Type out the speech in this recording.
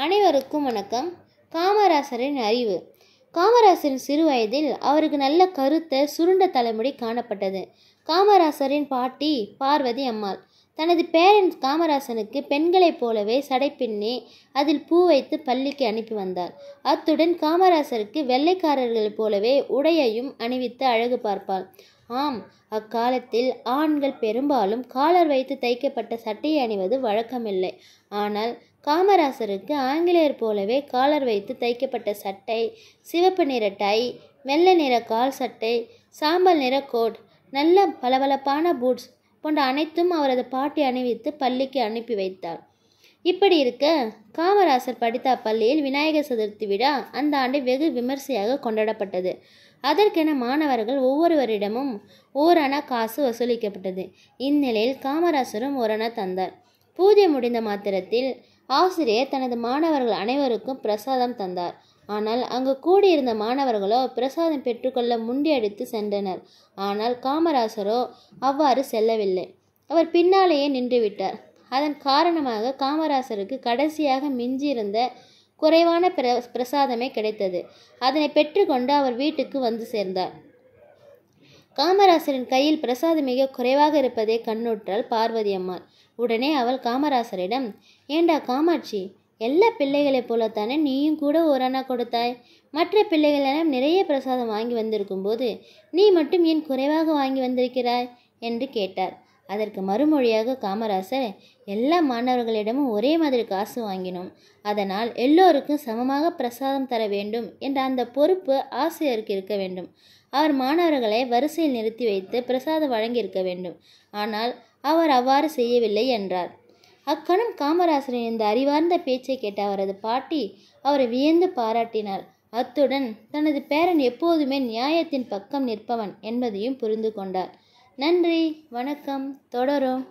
அனைவருக்கும் வணக்கம். காமராசரின் அறிவு. காமராசரின் சிறு வயதில் அவருக்கு நல்ல கருத்த சுருண்ட தலைமுடி காணப்பட்டது. காமராசரின் பாட்டி பார்வதி அம்மாள் தனது பேரன் காமராசனுக்கு பெண்களைப் போலவே சடை பின்னி அதில் பூ வைத்து பள்ளிக்கு அனுப்பி வந்தார். அத்துடன் காமராசருக்கு வெள்ளைக்காரர்களைப் போலவே உடையையும் அணிவித்து அழகு பார்ப்பாள். ஆம், அக்காலத்தில் ஆண்கள் பெரும்பாலும் காலர் வைத்து தைக்கப்பட்ட சட்டையை அணிவது வழக்கமில்லை. ஆனால் காமராசருக்கு ஆங்கிலேயர் போலவே காலர் வைத்து தைக்கப்பட்ட சட்டை, சிவப்பு நிற டை, வெள்ளை நிற கால் சட்டை, சாம்பல் நிற கோட், நல்ல பளபளப்பான பூட்ஸ் போன்ற அனைத்தும் அவரது பாட்டி அணிவித்து பள்ளிக்கு அனுப்பி வைத்தார். இப்படி இருக்க காமராசர் படித்த அப்பள்ளியில் விநாயகர் சதுர்த்தி விழா அந்த ஆண்டு வெகு விமர்சையாக கொண்டாடப்பட்டது. அதற்கென மாணவர்கள் ஒவ்வொருவரிடமும் ஓரணா காசு வசூலிக்கப்பட்டது. இந்நிலையில் காமராசரும் ஓரணா தந்தார். பூஜை முடிந்த மாத்திரத்தில் ஆசிரியர் தனது மாணவர்கள் அனைவருக்கும் பிரசாதம் தந்தார். ஆனால் அங்கு கூடியிருந்த மாணவர்களோ பிரசாதம் பெற்றுக்கொள்ள முண்டியடித்து சென்றனர். ஆனால் காமராசரோ அவ்வாறு செல்லவில்லை. அவர் பின்னாலேயே நின்றுவிட்டார். அதன் காரணமாக காமராசருக்கு கடைசியாக மிஞ்சியிருந்த குறைவான பிரசாதமே கிடைத்தது. அதனை பெற்றுக்கொண்டு அவர் வீட்டுக்கு வந்து சேர்ந்தார். காமராசரின் கையில் பிரசாதம் மிக குறைவாக இருப்பதை கண்ணுற்றாள் பார்வதி அம்மாள். உடனே அவள் காமராசரிடம், ஏண்டா காமாட்சி, எல்லா பிள்ளைகளைப் போலத்தானே நீயும் கூட ஓரணா கொடுத்தாய்? மற்ற பிள்ளைகளெல்லாம் நிறைய பிரசாதம் வாங்கி வந்திருக்கும் போது நீ மட்டும் ஏன் குறைவாக வாங்கி வந்திருக்கிறாய் என்று கேட்டார். அதற்கு மறுமொழியாக காமராசர், எல்லா மாணவர்களிடமும் ஒரே மாதிரி காசு வாங்கினோம். அதனால் எல்லோருக்கும் சமமாக பிரசாதம் தர வேண்டும் என்ற அந்த பொறுப்பு ஆசிரியருக்கு இருக்க வேண்டும். அவர் மாணவர்களை வரிசையில் நிறுத்தி வைத்து பிரசாதம் வழங்கியிருக்க வேண்டும். ஆனால் அவர் அவ்வாறு செய்யவில்லை என்றார். அக்கணம் காமராசரின் இந்த அறிவார்ந்த பேச்சை கேட்ட அவரது பாட்டி அவரை வியந்து பாராட்டினார். அத்துடன் தனது பேரன் எப்போதுமே நியாயத்தின் பக்கம் நிற்பவன் என்பதையும் புரிந்து கொண்டார். நன்றி, வணக்கம். தொடரும்.